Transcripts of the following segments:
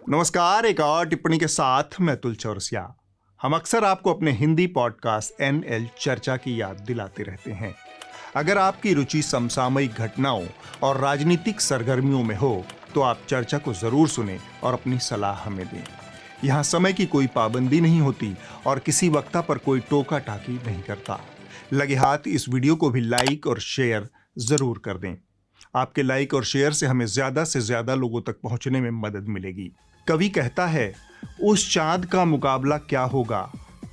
नमस्कार। एक और टिप्पणी के साथ मैं तुल चौरसिया। हम अक्सर आपको अपने हिंदी पॉडकास्ट NL चर्चा की याद दिलाते रहते हैं। अगर आपकी रुचि समसामयिक घटनाओं और राजनीतिक सरगर्मियों में हो तो आप चर्चा को जरूर सुनें और अपनी सलाह हमें दें। यहाँ समय की कोई पाबंदी नहीं होती और किसी वक्ता पर कोई टोका टाकी नहीं करता। लगे हाथ इस वीडियो को भी लाइक और शेयर जरूर कर दें। आपके लाइक और शेयर से हमें ज्यादा से ज्यादा लोगों तक पहुंचने में मदद मिलेगी। कवि कहता है, उस चांद का मुकाबला क्या होगा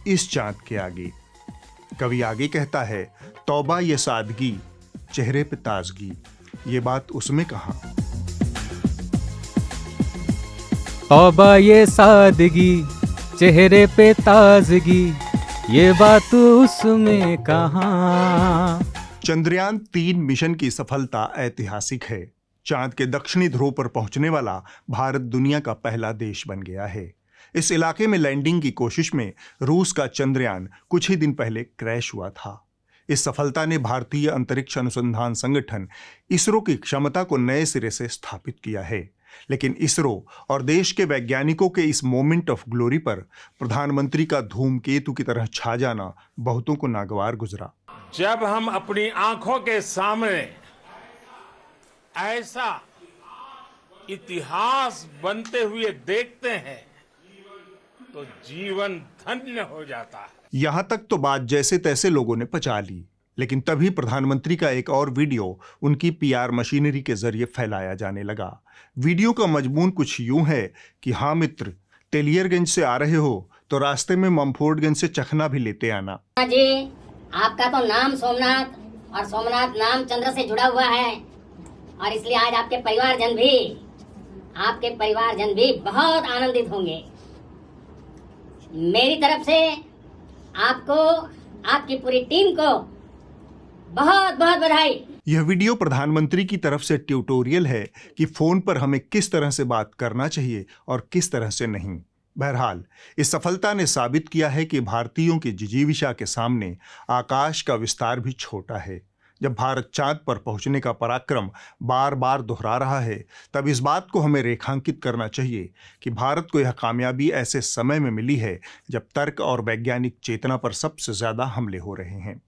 इस चांद के आगे। कवि आगे कहता है, तौबा ये सादगी, चेहरे पे ताजगी। ये बात उसमें कहाँ। तौबा ये सादगी, चेहरे पे ताजगी, ये बात उसमें कहाँ। चंद्रयान 3 मिशन की सफलता ऐतिहासिक है। चांद के दक्षिणी ध्रुव पर पहुंचने वाला भारत दुनिया का पहला देश बन गया है। इस इलाके में लैंडिंग की कोशिश में रूस का चंद्रयान कुछ ही दिन पहले क्रैश हुआ था। इस सफलता ने भारतीय अंतरिक्ष अनुसंधान संगठन इसरो की क्षमता को नए सिरे से स्थापित किया है। लेकिन इसरो और देश के वैज्ञानिकों के इस मोमेंट ऑफ ग्लोरी पर प्रधानमंत्री का धूमकेतु की तरह छा जाना बहुतों को नागवार गुजरा। जब हम अपनी आंखों के सामने ऐसा इतिहास बनते हुए देखते हैं तो जीवन धन्य हो जाता है। यहां तक तो बात जैसे तैसे लोगों ने पचा ली, लेकिन तभी प्रधानमंत्री का एक और वीडियो उनकी PR मशीनरी के जरिए फैलाया जाने लगा। वीडियो का मजमून कुछ यूं है कि हाँ मित्र, तेलियरगंज से आ रहे हो तो रास्ते में ममफोर्डगंज से चखना भी लेते आना। जी, आपका तो नाम सोमनाथ और सोमनाथ नाम चंद्र से जुड़ा हुआ है और इसलिए आज आपके परिवारजन भी बहुत आनंदित होंगे। मेरी तरफ से आपको, आपकी पूरी टीम को बहुत बहुत बधाई। यह वीडियो प्रधानमंत्री की तरफ से ट्यूटोरियल है कि फोन पर हमें किस तरह से बात करना चाहिए और किस तरह से नहीं। बहरहाल, इस सफलता ने साबित किया है कि भारतीयों की जिजीविषा के सामने आकाश का विस्तार भी छोटा है। जब भारत चांद पर पहुंचने का पराक्रम बार बार दोहरा रहा है, तब इस बात को हमें रेखांकित करना चाहिए कि भारत को यह कामयाबी ऐसे समय में मिली है जब तर्क और वैज्ञानिक चेतना पर सबसे ज्यादा हमले हो रहे हैं।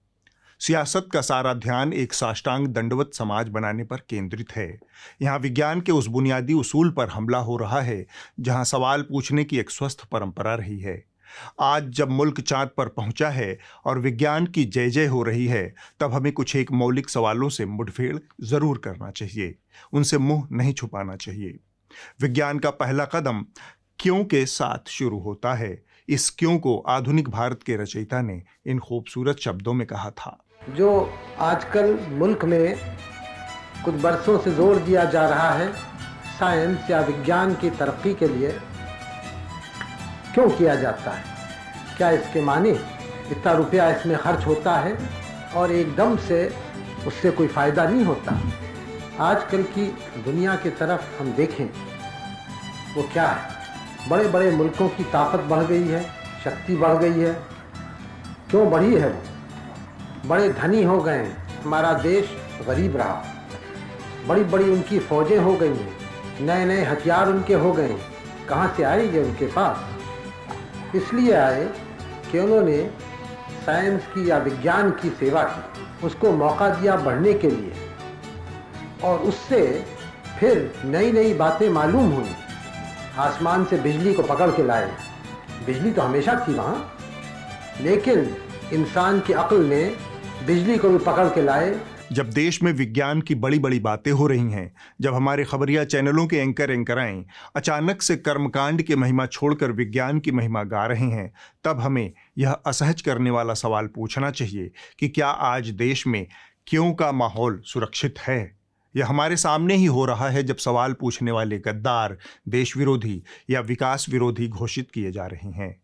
सियासत का सारा ध्यान एक साष्टांग दंडवत समाज बनाने पर केंद्रित है। यहाँ विज्ञान के उस बुनियादी उसूल पर हमला हो रहा है जहाँ सवाल पूछने की एक स्वस्थ परंपरा रही है। आज जब मुल्क चांद पर पहुंचा है और विज्ञान की जय जय हो रही है, तब हमें कुछ एक मौलिक सवालों से मुठभेड़ जरूर करना चाहिए। उनसे मुंह नहीं छुपाना चाहिए। विज्ञान का पहला कदम क्यों के साथ शुरू होता है। इस क्यों को आधुनिक भारत के रचयिता ने इन खूबसूरत शब्दों में कहा था। जो आजकल मुल्क में कुछ बरसों से जोर दिया जा रहा है साइंस या विज्ञान की तरक्की के लिए, क्यों किया जाता है? क्या इसके माने इतना रुपया इसमें खर्च होता है और एकदम से उससे कोई फ़ायदा नहीं होता? आजकल की दुनिया की तरफ हम देखें वो क्या है। बड़े बड़े मुल्कों की ताकत बढ़ गई है, शक्ति बढ़ गई है। क्यों बढ़ी है? वो बड़े धनी हो गए हैं, हमारा देश गरीब रहा। बड़ी बड़ी उनकी फ़ौजें हो गई हैं, नए नए हथियार उनके हो गए हैं। कहाँ से आएंगे उनके पास? इसलिए आए कि उन्होंने साइंस की या विज्ञान की सेवा की, उसको मौका दिया बढ़ने के लिए और उससे फिर नई नई बातें मालूम हुई। आसमान से बिजली को पकड़ के लाए। बिजली तो हमेशा थी वहाँ, लेकिन इंसान की अक्ल ने बिजली को भी पकड़ के लाए। जब देश में विज्ञान की बड़ी बड़ी बातें हो रही हैं, जब हमारे खबरिया चैनलों के एंकराएं अचानक से कर्मकांड की महिमा छोड़कर विज्ञान की महिमा गा रहे हैं, तब हमें यह असहज करने वाला सवाल पूछना चाहिए कि क्या आज देश में क्यों का माहौल सुरक्षित है। यह हमारे सामने ही हो रहा है जब सवाल पूछने वाले गद्दार, देश विरोधी या विकास विरोधी घोषित किए जा रहे हैं।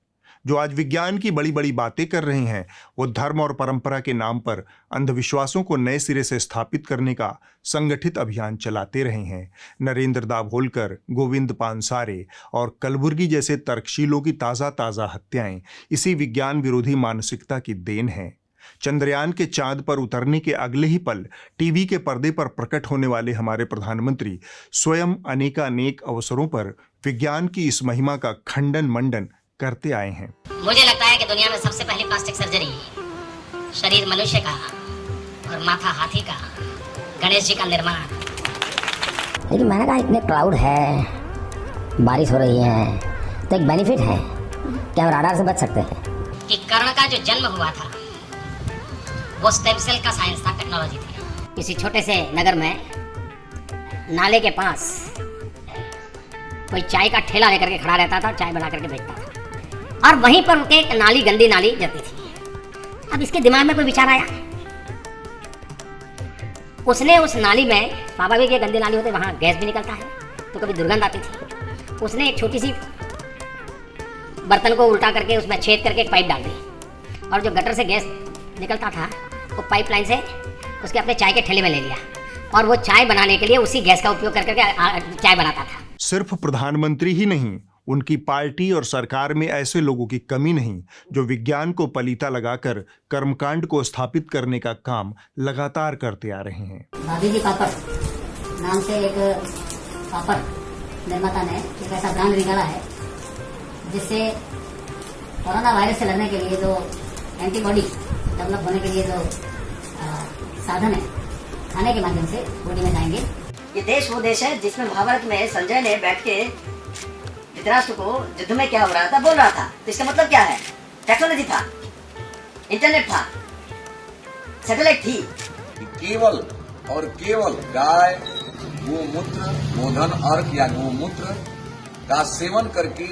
जो आज विज्ञान की बड़ी बड़ी बातें कर रहे हैं, वो धर्म और परंपरा के नाम पर अंधविश्वासों को नए सिरे से स्थापित करने का संगठित अभियान चलाते रहे हैं। नरेंद्र दाभोलकर, गोविंद पानसारे और कलबुर्गी जैसे तर्कशीलों की ताज़ा ताज़ा हत्याएं इसी विज्ञान विरोधी मानसिकता की देन हैं। चंद्रयान के चांद पर उतरने के अगले ही पल टीवी के पर्दे पर प्रकट होने वाले हमारे प्रधानमंत्री स्वयं अनेकानेक अवसरों पर विज्ञान की इस महिमा का खंडन मंडन करते आए हैं। मुझे लगता है कि दुनिया में सबसे पहली प्लास्टिक सर्जरी शरीर मनुष्य का और माथा हाथी का गणेश जी का निर्माण। लेकिन मैंने कहा इतने क्लाउड है, बारिश हो रही है, तो एक बेनिफिट है कि हम राडार से बच सकते हैं। कि कर्ण का जो जन्म हुआ था वो स्टेम सेल का साइंस था, टेक्नोलॉजी थी। किसी छोटे से नगर में नाले के पास कोई चाय का ठेला लेकर के खड़ा रहता था, चाय बना करके बेचता था, और वहीं पर उनके एक नाली, गंदी नाली जाती थी। अब इसके दिमाग में कोई विचार आया, उसने उस नाली में, स्वाभाविक गंदी नाली होते वहाँ गैस भी निकलता है तो कभी दुर्गंध आती थी, उसने एक छोटी सी बर्तन को उल्टा करके उसमें छेद करके एक पाइप डाल दी, और जो गटर से गैस निकलता था वो पाइपलाइन से उसके अपने चाय के ठेले में ले लिया, और वो चाय बनाने के लिए उसी गैस का उपयोग करके चाय बनाता था। सिर्फ प्रधानमंत्री ही नहीं, उनकी पार्टी और सरकार में ऐसे लोगों की कमी नहीं जो विज्ञान को पलीता लगाकर कर्मकांड को स्थापित करने का काम लगातार करते आ रहे हैं। भाभी जी पापड़ नाम से एक पापड़ निर्माता ने एक ऐसा ब्रांड निकाला है जिससे कोरोना वायरस से लड़ने के लिए जो एंटीबॉडी डेवलप होने के लिए जो साधन है, खाने के माध्यम से बॉडी में जाएंगे। ये देश वो देश है जिसमें महाभारत में संजय ने बैठ के धृतराष्ट्र को युद्ध में क्या हो रहा था बोल रहा था। तो इसका मतलब क्या है? टेक्नोलॉजी था, इंटरनेट था, सैटेलाइट थी। केवल और केवल गाय, गोमूत्र, गोधन अर्क या गोमूत्र का सेवन करके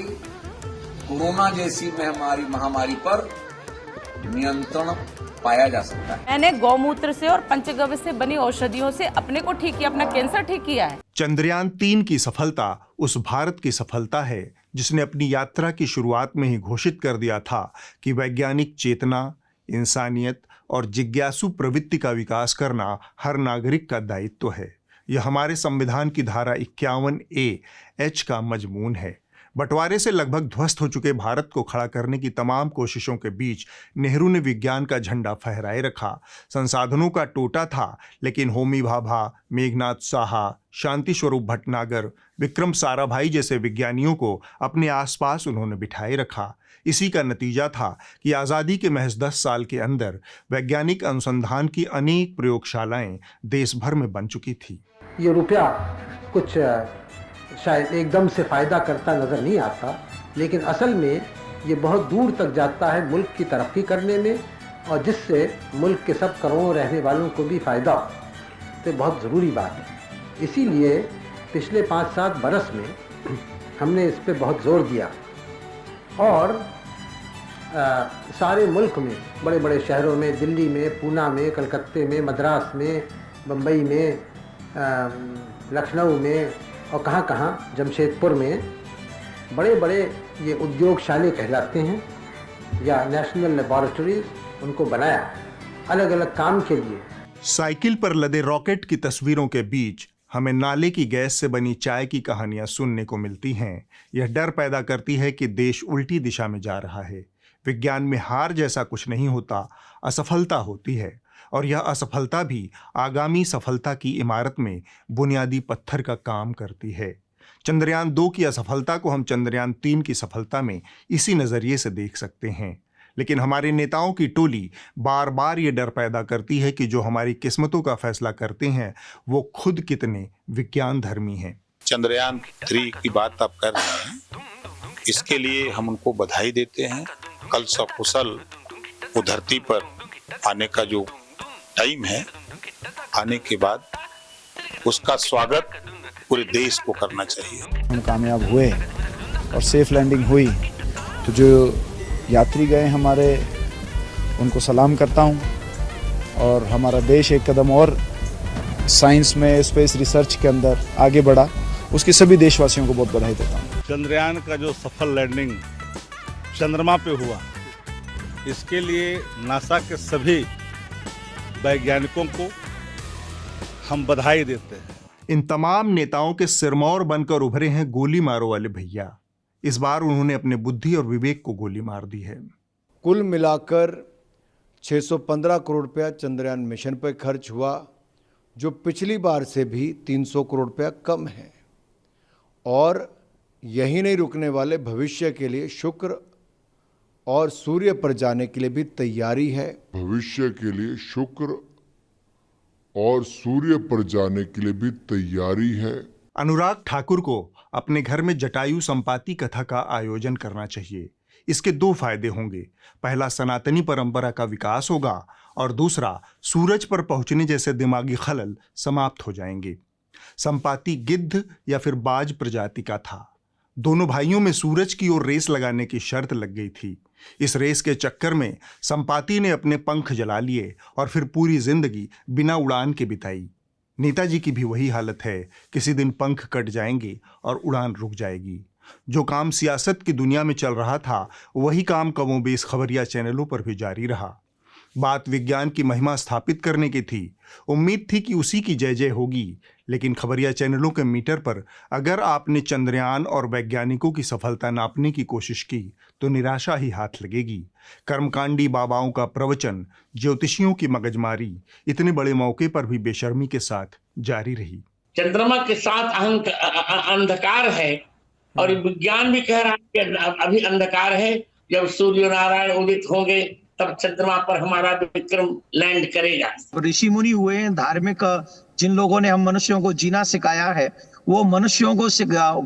कोरोना जैसी महामारी पर नियंत्रण पाया जा सकता है। मैंने गौमूत्र से और पंचगव्य से बनी औषधियों से अपने को ठीक किया, अपना कैंसर ठीक किया है। चंद्रयान 3 की सफलता उस भारत की सफलता है जिसने अपनी यात्रा की शुरुआत में ही घोषित कर दिया था कि वैज्ञानिक चेतना, इंसानियत और जिज्ञासु प्रवृत्ति का विकास करना हर नागरिक का दायित्व है। यह हमारे संविधान की धारा 51A(H) का मजमून है। बंटवारे से लगभग ध्वस्त हो चुके भारत को खड़ा करने की तमाम कोशिशों के बीच नेहरू ने विज्ञान का झंडा फहराए रखा। संसाधनों का टोटा था, लेकिन होमी भाभा, मेघनाथ साहा, शांति स्वरूप भटनागर, विक्रम साराभाई जैसे विज्ञानियों को अपने आसपास उन्होंने बिठाए रखा। इसी का नतीजा था कि आज़ादी के महज 10 साल के अंदर वैज्ञानिक अनुसंधान की अनेक प्रयोगशालाएं देश भर में बन चुकी थी। ये रुपया कुछ शायद एकदम से फ़ायदा करता नज़र नहीं आता, लेकिन असल में ये बहुत दूर तक जाता है मुल्क की तरक्की करने में, और जिससे मुल्क के सब करोड़ों रहने वालों को भी फ़ायदा हो। तो बहुत ज़रूरी बात है। इसीलिए पिछले 5-7 बरस में हमने इस पर बहुत जोर दिया, और सारे मुल्क में, बड़े बड़े शहरों में, दिल्ली में, पूना में, कलकत्ते में, मद्रास में, बम्बई में, लखनऊ में और कहाँ जमशेदपुर में बड़े बड़े ये उद्योगशाले कहलाते हैं या नेशनल लेबोरेटरीज, उनको बनाया अलग अलग काम के लिए। साइकिल पर लदे रॉकेट की तस्वीरों के बीच हमें नाले की गैस से बनी चाय की कहानियां सुनने को मिलती हैं। यह डर पैदा करती है कि देश उल्टी दिशा में जा रहा है। विज्ञान में हार जैसा कुछ नहीं होता, असफलता होती है, और यह असफलता भी आगामी सफलता की इमारत में बुनियादी पत्थर का काम करती है। चंद्रयान 2 की असफलता को हम चंद्रयान 3 की सफलता में इसी नज़रिए से देख सकते हैं। लेकिन हमारे नेताओं की टोली बार बार ये डर पैदा करती है कि जो हमारी किस्मतों का फैसला करते हैं वो खुद कितने विज्ञान धर्मी हैं। चंद्रयान 3 की बात आप कर रहे हैं, इसके लिए हम उनको बधाई देते हैं। कल सकुशल वो धरती पर आने का जो टाइम है, आने के बाद उसका स्वागत पूरे देश को करना चाहिए। हम कामयाब हुए और सेफ लैंडिंग हुई, तो जो यात्री गए हमारे, उनको सलाम करता हूं, और हमारा देश एक कदम और साइंस में, स्पेस रिसर्च के अंदर आगे बढ़ा, उसके सभी देशवासियों को बहुत बधाई देता हूं। चंद्रयान का जो सफल लैंडिंग चंद्रमा पे हुआ, इसके लिए नासा के सभी वैज्ञानिकों को हम बधाई देते हैं। इन तमाम नेताओं के सिरमौर बनकर उभरे हैं गोली मारो वाले भैया। इस बार उन्होंने अपने बुद्धि और विवेक को गोली मार दी है। कुल मिलाकर 615 करोड़ रुपया चंद्रयान मिशन पर खर्च हुआ, जो पिछली बार से भी 300 करोड़ रुपया कम है। और यही नहीं रुकने वाले, भविष्य के लिए शुक्र और सूर्य पर जाने के लिए भी तैयारी है। भविष्य के लिए शुक्र और सूर्य पर जाने के लिए भी तैयारी है। अनुराग ठाकुर को अपने घर में जटायु संपाति कथा का आयोजन करना चाहिए। इसके दो फायदे होंगे। पहला, सनातनी परंपरा का विकास होगा और दूसरा, सूरज पर पहुंचने जैसे दिमागी खलल समाप्त हो जाएंगे। संपाति गिद्ध या फिर बाज प्रजाति का था। दोनों भाइयों में सूरज की ओर रेस लगाने की शर्त लग गई थी। इस रेस के चक्कर में संपाति ने अपने पंख जला लिए और फिर पूरी जिंदगी बिना उड़ान के बिताई। नेताजी की भी वही हालत है। किसी दिन पंख कट जाएंगे और उड़ान रुक जाएगी। जो काम सियासत की दुनिया में चल रहा था, वही काम कमोबेश खबरिया चैनलों पर भी जारी रहा। बात विज्ञान की महिमा स्थापित करने की थी। उम्मीद थी कि उसी की जय जय होगी, लेकिन खबरिया चैनलों के मीटर पर अगर आपने चंद्रयान और वैज्ञानिकों की सफलता नापने की कोशिश की तो निराशा ही हाथ लगेगी। कर्मकांडी बाबाओं का प्रवचन, ज्योतिषियों की मगजमारी इतने बड़े मौके पर भी बेशर्मी के साथ जारी रही। चंद्रमा के साथ अंधकार है और विज्ञान भी कह रहा है कि अभी अंधकार है। जब सूर्य नारायण उदित होंगे तब चंद्रमा पर हमारा विक्रम लैंड करेगा। ऋषि मुनि हुए हैं, धार्मिक जिन लोगों ने हम मनुष्यों को जीना सिखाया है, वो मनुष्यों को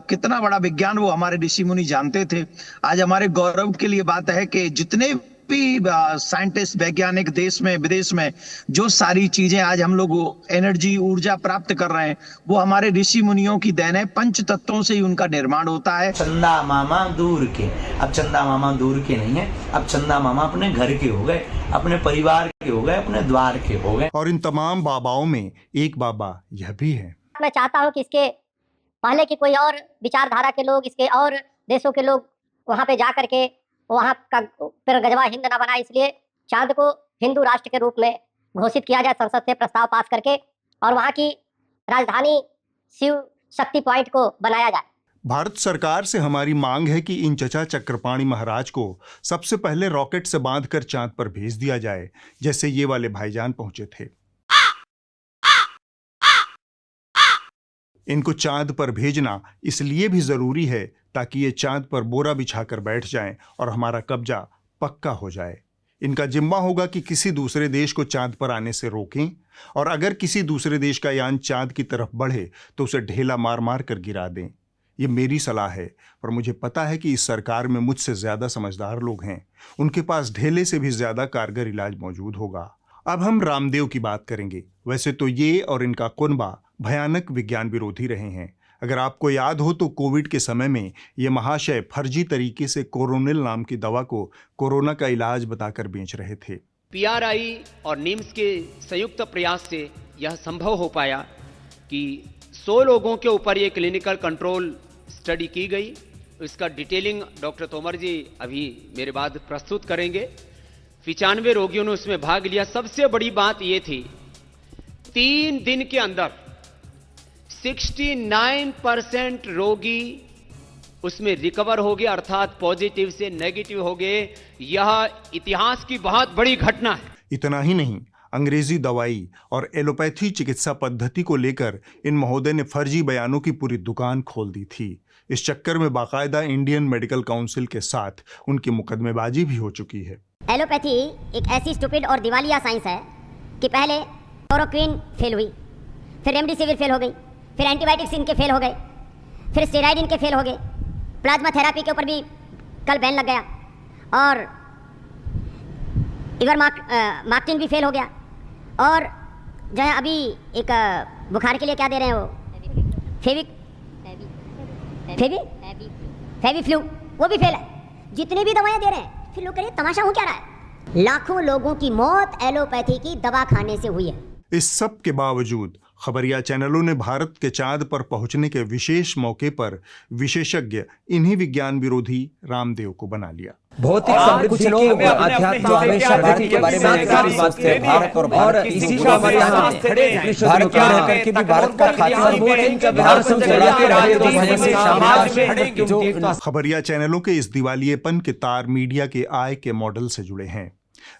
कितना बड़ा विज्ञान वो हमारे ऋषि मुनि जानते थे। आज हमारे गौरव के लिए बात है कि जितने भी साइंटिस्ट, वैज्ञानिक देश में विदेश में जो सारी चीजें आज हम लोग एनर्जी, ऊर्जा प्राप्त कर रहे हैं, वो हमारे ऋषि मुनियों की देन है। पंच तत्वों से ही उनका निर्माण होता है। चंदा मामा दूर के, अब चंदा मामा दूर के नहीं है, अब चंदा मामा अपने घर के हो गए, अपने परिवार के हो गए, अपने द्वार के हो गए। और इन तमाम बाबाओं में एक बाबा यह भी है। मैं चाहता हूँ कि इसके पहले की कोई और विचारधारा के लोग, इसके और देशों के लोग वहाँ पे जा करके वहाँ का फिर गजवा हिंद ना बनाए, इसलिए चांद को हिंदू राष्ट्र के रूप में घोषित किया जाए, संसद से प्रस्ताव पास करके, और वहाँ की राजधानी शिव शक्ति पॉइंट को बनाया जाए। भारत सरकार से हमारी मांग है कि इन चचा चक्रपाणी महाराज को सबसे पहले रॉकेट से बांधकर चांद पर भेज दिया जाए, जैसे ये वाले भाईजान पहुंचे थे। इनको चांद पर भेजना इसलिए भी जरूरी है ताकि ये चांद पर बोरा बिछाकर बैठ जाएं और हमारा कब्जा पक्का हो जाए। इनका जिम्मा होगा कि किसी दूसरे देश को चांद पर आने से रोकें, और अगर किसी दूसरे देश का यान चांद की तरफ बढ़े तो उसे ढेला मार मार कर गिरा दें। ये मेरी सलाह है, पर मुझे पता है कि इस सरकार में मुझसे ज्यादा समझदार लोग हैं। उनके पास ढेले से भी ज्यादा कारगर इलाज मौजूद होगा। अब हम रामदेव की बात करेंगे। वैसे तो ये और इनका कुनबा भयानक विज्ञान विरोधी रहे हैं। अगर आपको याद हो तो कोविड के समय में ये महाशय फर्जी तरीके से कोरोनिल नाम की दवा को कोरोना का इलाज बताकर बेच रहे थे। पीआरआई और निम्स के संयुक्त प्रयास से यह संभव हो पाया कि 100 लोगों के ऊपर ये क्लिनिकल कंट्रोल स्टडी की गई। इसका डिटेलिंग डॉक्टर तोमर जी अभी मेरे बाद प्रस्तुत करेंगे। 95 रोगियों ने उसमें भाग लिया। सबसे बड़ी बात ये थी, 3 दिन के अंदर 69% रोगी उसमें रिकवर हो गए, अर्थात पॉजिटिव से नेगेटिव हो गए। यह इतिहास की बहुत बड़ी घटना है। इतना ही नहीं, अंग्रेजी दवाई और एलोपैथी चिकित्सा पद्धति को लेकर इन महोदय ने फर्जी बयानों की पूरी दुकान खोल दी थी। इस चक्कर में बाकायदा इंडियन मेडिकल काउंसिल के साथ उनकी मुकदमेबाजी भी हो चुकी है। एलोपैथी एक ऐसी स्टूपिड और दिवालिया साइंस है कि पहले क्लोरोक्विन फेल हुई, फिर रेमडेसिविर फेल हो गई, फिर एंटीबायोटिक्स इनके फेल हो गए, फिर स्टेरॉइड इनके फेल हो गए, प्लाज्मा थेरेपी के ऊपर भी कल बैन लग गया, और इवरमाक्टिन भी फेल हो गया, और जो है अभी एक बुखार के लिए क्या दे रहे हैं वो फेविफ्लू, वो भी फेल है। जितने भी दवाएं दे रहे हैं, फिर लोग कह रहे हैं तमाशा हो क्या रहा है। लाखों लोगों की मौत एलोपैथी की दवा खाने से हुई है। इस सब के बावजूद खबरिया चैनलों ने भारत के चांद पर पहुंचने के विशेष मौके पर विशेषज्ञ इन्हीं विज्ञान विरोधी रामदेव को बना लिया। भौतिक समृद्धि लोग अध्यात्म जो हमेशा भारत के बारे में जानकारी समझते हैं, भारत और इसी को हमारे यहाँ भारत में रह करके भी भारत का खबरिया चैनलों के इस दिवालियेपन के तार मीडिया के आय के मॉडल से जुड़े हैं।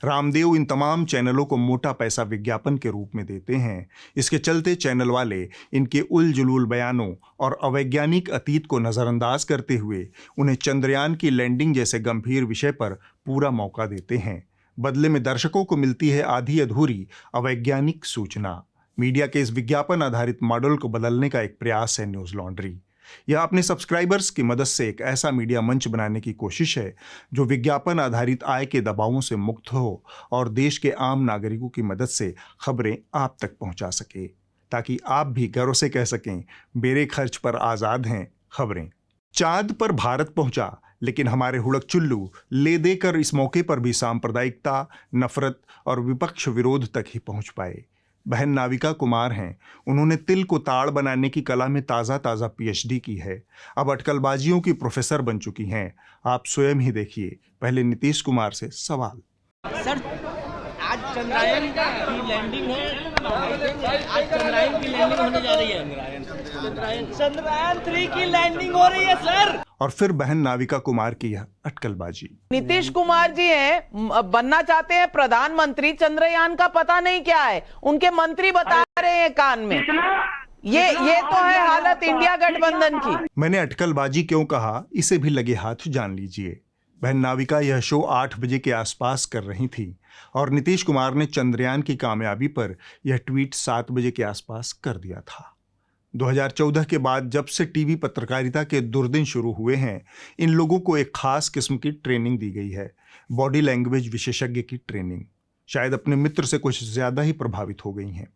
रामदेव इन तमाम चैनलों को मोटा पैसा विज्ञापन के रूप में देते हैं। इसके चलते चैनल वाले इनके उलझुल बयानों और अवैज्ञानिक अतीत को नज़रअंदाज करते हुए उन्हें चंद्रयान की लैंडिंग जैसे गंभीर विषय पर पूरा मौका देते हैं। बदले में दर्शकों को मिलती है आधी अधूरी अवैज्ञानिक सूचना। मीडिया के इस विज्ञापन आधारित मॉडल को बदलने का एक प्रयास है न्यूज़ लॉन्ड्री। यह अपने सब्सक्राइबर्स की मदद से एक ऐसा मीडिया मंच बनाने की कोशिश है जो विज्ञापन आधारित आय के दबावों से मुक्त हो और देश के आम नागरिकों की मदद से खबरें आप तक पहुंचा सके, ताकि आप भी गर्व से कह सकें मेरे खर्च पर आज़ाद हैं खबरें। चांद पर भारत पहुंचा, लेकिन हमारे हुड़क-चुल्लू ले देकर इस मौके पर भी सांप्रदायिकता, नफरत और विपक्ष विरोध तक ही पहुंच पाए। बहन नाविका कुमार हैं। उन्होंने तिल को ताड़ बनाने की कला में ताज़ा पीएचडी की है। अब अटकलबाजियों की प्रोफेसर बन चुकी हैं। आप स्वयं ही देखिए। पहले नीतीश कुमार से सवाल। सर, आज चंद्रयान की लैंडिंग है। आज चंद्रयान की लैंडिंग होने जा रही है। चंद्रयान 3 की लैंडिंग हो रही है सर। और फिर बहन नाविका कुमार की यह अटकलबाजी। नीतीश कुमार जी हैं, बनना चाहते हैं प्रधानमंत्री, चंद्रयान का पता नहीं क्या है, उनके मंत्री बता रहे हैं कान में। ये तो है हालत इंडिया गठबंधन की। मैंने अटकलबाजी क्यों कहा, इसे भी लगे हाथ जान लीजिए। बहन नाविका यह शो 8 बजे के आसपास कर रही थी और नीतीश कुमार ने चंद्रयान की कामयाबी पर यह ट्वीट 7 बजे के आसपास कर दिया था। 2014 के बाद जब से टीवी पत्रकारिता के दुर्दिन शुरू हुए हैं, इन लोगों को एक खास किस्म की ट्रेनिंग दी गई है, बॉडी लैंग्वेज विशेषज्ञ की ट्रेनिंग। शायद अपने मित्र से कुछ ज्यादा ही प्रभावित हो गई हैं।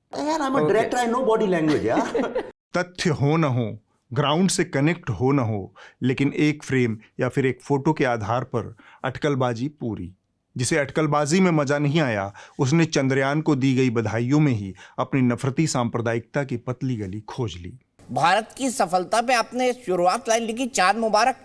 तथ्य हो न हो, ग्राउंड से कनेक्ट हो न हो, लेकिन एक फ्रेम या फिर एक फोटो के आधार पर अटकलबाजी पूरी। जिसे अटकलबाजी में मजा नहीं आया, उसने चंद्रयान को दी गई बधाइयों में ही अपनी नफरती सांप्रदायिकता की पतली गली खोज ली। भारत की सफलता पे आपने शुरुआत लाइन लिखी चांद मुबारक,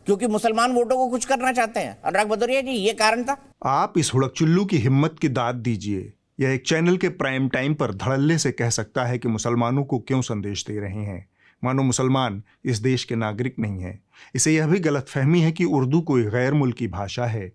क्योंकि मुसलमान वोटों को कुछ करना चाहते हैं। अनुराग भदौरिया जी, ये कारण था? आप इस हुड़क-चुल्लू की हिम्मत की दाद दीजिए। यह एक चैनल के प्राइम टाइम पर धड़ल्ले से कह सकता है कि मुसलमानों को क्यों संदेश दे रहे हैं, मानो मुसलमान इस देश के नागरिक नहीं है। इसे यह भी गलतफहमी है कि उर्दू कोई गैर मुल्की भाषा है।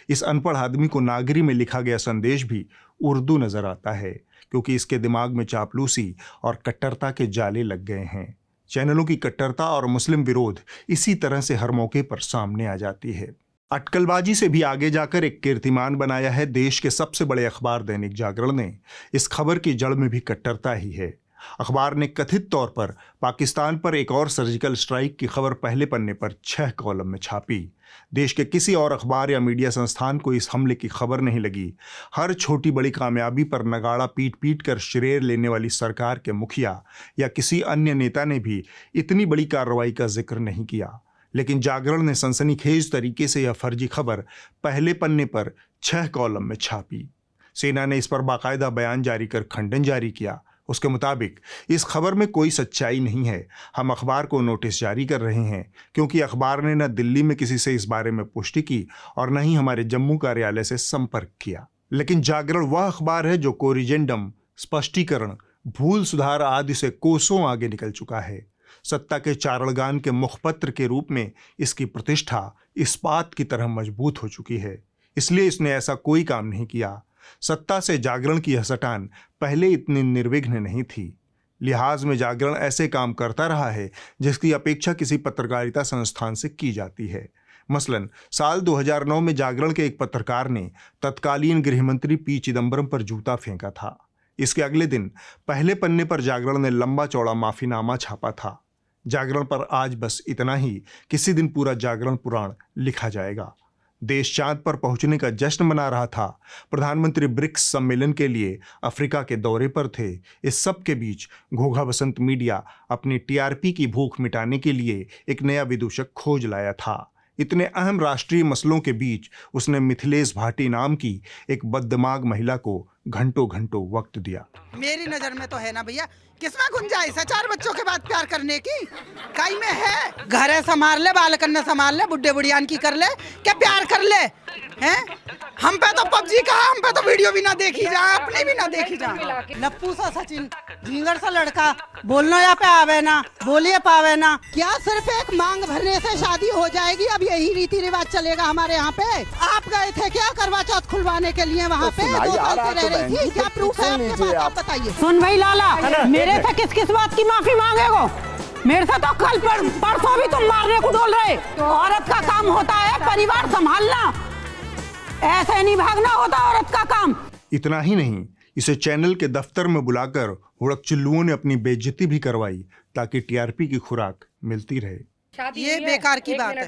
इस अनपढ़ आदमी को नागरी में लिखा गया संदेश भी उर्दू नजर आता है, क्योंकि इसके दिमाग में चापलूसी और कट्टरता के जाले लग गए हैं। चैनलों की कट्टरता और मुस्लिम विरोध इसी तरह से हर मौके पर सामने आ जाती है। अटकलबाजी से भी आगे जाकर एक कीर्तिमान बनाया है देश के सबसे बड़े अखबार दैनिक जागरण ने। इस खबर की जड़ में भी कट्टरता ही है। अखबार ने कथित तौर पर पाकिस्तान पर एक और सर्जिकल स्ट्राइक की खबर पहले पन्ने पर 6 कॉलम में छापी। देश के किसी और अखबार या मीडिया संस्थान को इस हमले की खबर नहीं लगी। हर छोटी बड़ी कामयाबी पर नगाड़ा पीट पीट कर श्रेय लेने वाली सरकार के मुखिया या किसी अन्य नेता ने भी इतनी बड़ी कार्रवाई का जिक्र नहीं किया। लेकिन जागरण ने सनसनीखेज तरीके से यह फर्जी खबर पहले पन्ने पर 6 कॉलम में छापी। सेना ने इस पर बाकायदा बयान जारी कर खंडन जारी किया। उसके मुताबिक इस खबर में कोई सच्चाई नहीं है। हम अखबार को नोटिस जारी कर रहे हैं, क्योंकि अखबार ने न दिल्ली में किसी से इस बारे में पुष्टि की और न ही हमारे जम्मू कार्यालय से संपर्क किया। लेकिन जागरण वह अखबार है जो कोरिजेंडम, स्पष्टीकरण, भूल सुधार आदि से कोसों आगे निकल चुका है। सत्ता के चारणगान के मुखपत्र के रूप में इसकी प्रतिष्ठा इस्पात की तरह मजबूत हो चुकी है। इसलिए इसने ऐसा कोई काम नहीं किया। सत्ता से जागरण की यह सटान पहले इतनी निर्विघ्न नहीं थी। लिहाज में जागरण ऐसे काम करता रहा है जिसकी अपेक्षा किसी पत्रकारिता संस्थान से की जाती है। मसलन साल 2009 में जागरण के एक पत्रकार ने तत्कालीन गृहमंत्री पी चिदंबरम पर जूता फेंका था। इसके अगले दिन पहले पन्ने पर जागरण ने लंबा चौड़ा माफीनामा छापा था। जागरण पर आज बस इतना ही, किसी दिन पूरा जागरण पुराण लिखा जाएगा। देश चांद पर पहुंचने का जश्न मना रहा था। प्रधानमंत्री ब्रिक्स सम्मेलन के लिए अफ्रीका के दौरे पर थे। इस सब के बीच घोघा बसंत मीडिया अपनी टीआरपी की भूख मिटाने के लिए एक नया विदूषक खोज लाया था। इतने अहम राष्ट्रीय मसलों के बीच उसने मिथिलेश भाटी नाम की एक बददिमाग महिला को घंटों घंटों वक्त दिया। मेरी नजर में तो है ना भैया, किसमें गुंजाइश है 4 बच्चों के बाद प्यार करने की? कई में है घर है संभाल ले, बाल कन्या संभाल ले, बुड्ढे बुढ़ियान की कर ले, क्या प्यार कर ले हैं? हम पे तो पबजी का, हम पे तो वीडियो भी ना देखी जा, अपनी भी ना देखी जा। लप्पू सा सचिन झींगर सा लड़का बोलना या पे आवे ना, बोलिए पावे ना। क्या सिर्फ एक मांग भरने से शादी हो जाएगी? अब यही रीति रिवाज चलेगा हमारे यहाँ पे? आप गए थे क्या करवा चौथ खुलवाने के लिए वहाँ पे? 2 साल से रह रही थी, क्या प्रूफ है आपके पास? आप बताइए। सुन भाई लाला, मेरे से किस बात की माफी मांगेगो? मेरे से तो कल परसों भी तुम मारने को डोल रहे। औरत का काम होता है परिवार संभालना, ऐसे नहीं भागना होता औरत का काम। इतना ही नहीं, इसे चैनल के दफ्तर में बुलाकर हुड़क चिल्लुओं ने अपनी बेइज्जती भी करवाई ताकि टीआरपी की खुराक मिलती रहे। ये बेकार की बात है।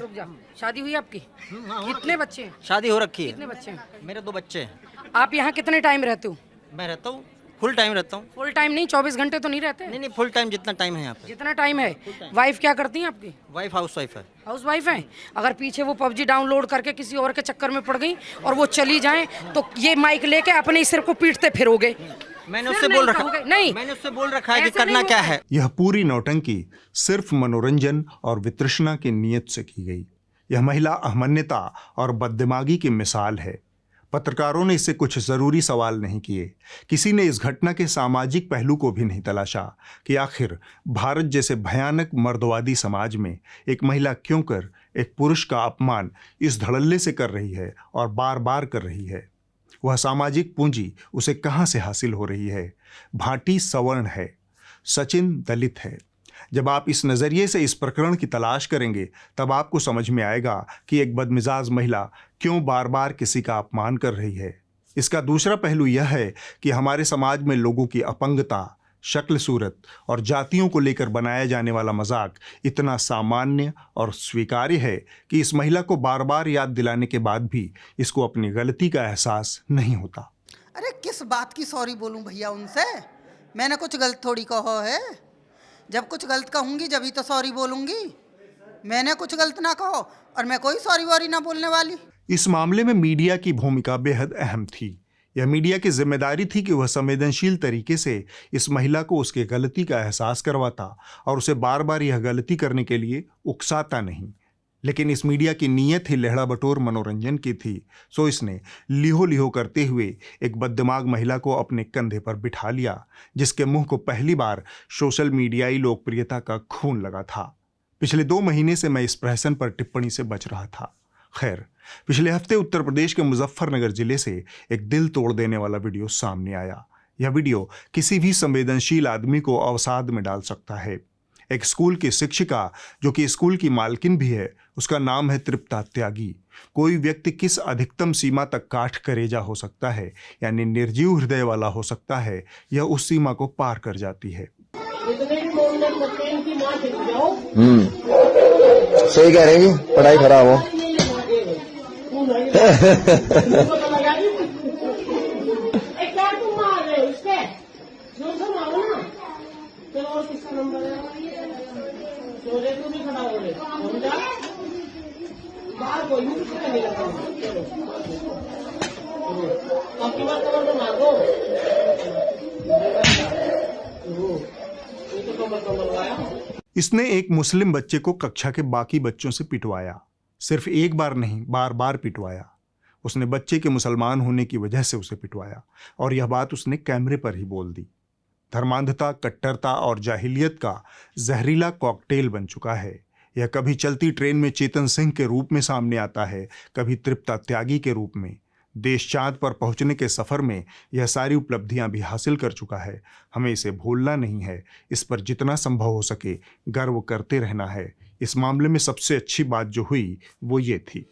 शादी हुई आपकी? कितने बच्चे हैं? शादी हो रखी है। कितने बच्चे हैं? मेरे 2 बच्चे हैं। आप यहाँ कितने टाइम रहते हो? मैं रहता हूँ फुल टाइम रहता हूँ। फुल टाइम नहीं, 24 घंटे तो नहीं रहते? नहीं, फुल टाइम जितना टाइम है यहाँ पे। जितना टाइम है। वाइफ क्या करती है आपकी? वाइफ हाउस वाइफ है। हाउस वाइफ है। अगर पीछे वो पबजी डाउनलोड करके किसी और के चक्कर में पड़ गई और वो चली जाए तो ये माइक लेके अपने ही सिर को पीटते फिरोगे। मैंने उससे बोल रखा नहीं, मैंने उससे बोल रखा है कि करना क्या है। यह पूरी नौटंकी सिर्फ मनोरंजन और वितृष्णा की नीयत से की गई। यह महिला अहमन्यता और बददिमागी की मिसाल है। पत्रकारों ने इससे कुछ जरूरी सवाल नहीं किए। किसी ने इस घटना के सामाजिक पहलू को भी नहीं तलाशा कि आखिर भारत जैसे भयानक मर्दवादी समाज में एक महिला क्यों कर एक पुरुष का अपमान इस धड़ल्ले से कर रही है और बार बार कर रही है। वह सामाजिक पूंजी उसे कहाँ से हासिल हो रही है? भाटी सवर्ण है, सचिन दलित है। जब आप इस नज़रिए से इस प्रकरण की तलाश करेंगे तब आपको समझ में आएगा कि एक बदमिजाज महिला क्यों बार बार किसी का अपमान कर रही है। इसका दूसरा पहलू यह है कि हमारे समाज में लोगों की अपंगता, शक्ल सूरत और जातियों को लेकर बनाया जाने वाला मजाक इतना सामान्य और स्वीकार्य है कि इस महिला को बार बार याद दिलाने के बाद भी इसको अपनी गलती का एहसास नहीं होता। अरे किस बात की सॉरी बोलूं भैया उनसे? मैंने कुछ गलत थोड़ी कहो है। जब कुछ गलत कहूंगी जब ही तो सॉरी बोलूंगी। मैंने कुछ गलत ना कहो और मैं कोई सॉरी वॉरी ना बोलने वाली। इस मामले में मीडिया की भूमिका बेहद अहम थी। यह मीडिया की जिम्मेदारी थी कि वह संवेदनशील तरीके से इस महिला को उसके गलती का एहसास करवाता और उसे बार बार यह गलती करने के लिए उकसाता नहीं। लेकिन इस मीडिया की नीयत ही लहड़ा बटोर मनोरंजन की थी, सो इसने लिहो लिहो करते हुए एक बददिमाग महिला को अपने कंधे पर बिठा लिया, जिसके मुंह को पहली बार सोशल मीडियाई लोकप्रियता का खून लगा था। पिछले 2 महीने से मैं इस प्रहसन पर टिप्पणी से बच रहा था। खैर, पिछले हफ्ते उत्तर प्रदेश के मुजफ्फरनगर जिले से एक दिल तोड़ देने वाला वीडियो सामने आया। यह वीडियो किसी भी संवेदनशील आदमी को अवसाद में डाल सकता है। एक स्कूल की शिक्षिका जो कि स्कूल की मालकिन भी है, उसका नाम है तृप्ता त्यागी। कोई व्यक्ति किस अधिकतम सीमा तक काठ करेजा हो सकता है, यानी निर्जीव हृदय वाला हो सकता है, यह उस सीमा को पार कर जाती है। सही कह रहे हैं जी, पढ़ाई खराब हो। इसने एक मुस्लिम बच्चे को कक्षा के बाकी बच्चों से पिटवाया। सिर्फ एक बार नहीं, बार बार पिटवाया। उसने बच्चे के मुसलमान होने की वजह से उसे पिटवाया और यह बात उसने कैमरे पर ही बोल दी। धर्मांधता, कट्टरता और जाहिलियत का जहरीला कॉकटेल बन चुका है। यह कभी चलती ट्रेन में चेतन सिंह के रूप में सामने आता है, कभी तृप्ता त्यागी के रूप में। देश चांद पर पहुंचने के सफ़र में यह सारी उपलब्धियां भी हासिल कर चुका है। हमें इसे भूलना नहीं है। इस पर जितना संभव हो सके गर्व करते रहना है। इस मामले में सबसे अच्छी बात जो हुई वो ये थी।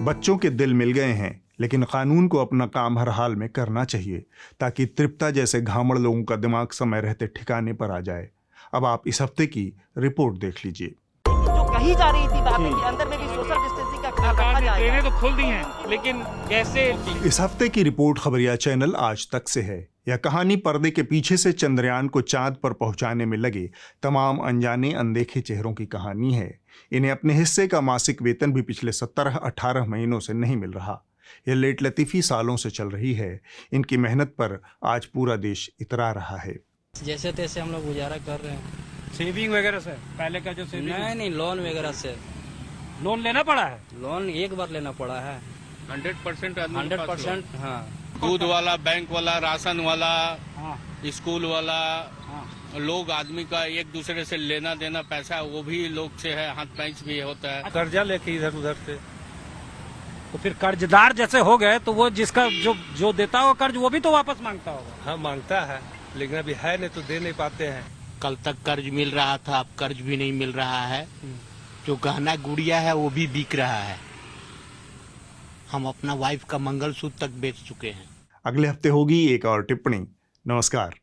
बच्चों के दिल मिल गए हैं, लेकिन कानून को अपना काम हर हाल में करना चाहिए ताकि तृप्ता जैसे घामड़ लोगों का दिमाग समय रहते ठिकाने पर आ जाए। अब आप इस हफ्ते की रिपोर्ट देख लीजिए। जो कही जा रही थी बातें कि अंदर में भी सोशल डिस्टेंसिंग का ख्याल रखा जाएगा। ट्रेनें तो खुल दी हैं, लेकिन कैसे? इस हफ्ते की रिपोर्ट खबरिया चैनल आज तक से है। यह कहानी पर्दे के पीछे से चंद्रयान को चांद पर पहुंचाने में लगे तमाम अनजाने अनदेखे चेहरों की कहानी है। इन्हें अपने हिस्से का मासिक वेतन भी पिछले 17-18 महीनों से नहीं मिल रहा। यह लेट लतीफ़ी सालों से चल रही है। इनकी मेहनत पर आज पूरा देश इतरा रहा है। जैसे तैसे हम लोग गुजारा कर रहे हैं। सेविंग वगैरह से पहले का जो सेविंग नहीं लोन वगैरह से। लोन लेना पड़ा है? लोन एक बार लेना पड़ा है। 100% 100%। हाँ, दूध वाला, बैंक वाला, राशन वाला, स्कूल वाला, लोग आदमी का एक दूसरे से लेना देना पैसा वो भी लोग से है, हाथ पैंच भी होता है। कर्जा लेके इधर उधर से तो फिर कर्जदार जैसे हो गए तो वो जिसका जो देता होगा कर्ज वो भी तो वापस मांगता होगा। हाँ मांगता है, लेकिन अभी है नहीं तो दे नहीं पाते हैं। कल तक कर्ज मिल रहा था, अब कर्ज भी नहीं मिल रहा है। जो गहना गुड़िया है वो भी बिक रहा है। हम अपना वाइफ का मंगलसूत्र तक बेच चुके हैं। अगले हफ्ते होगी एक और टिप्पणी। नमस्कार।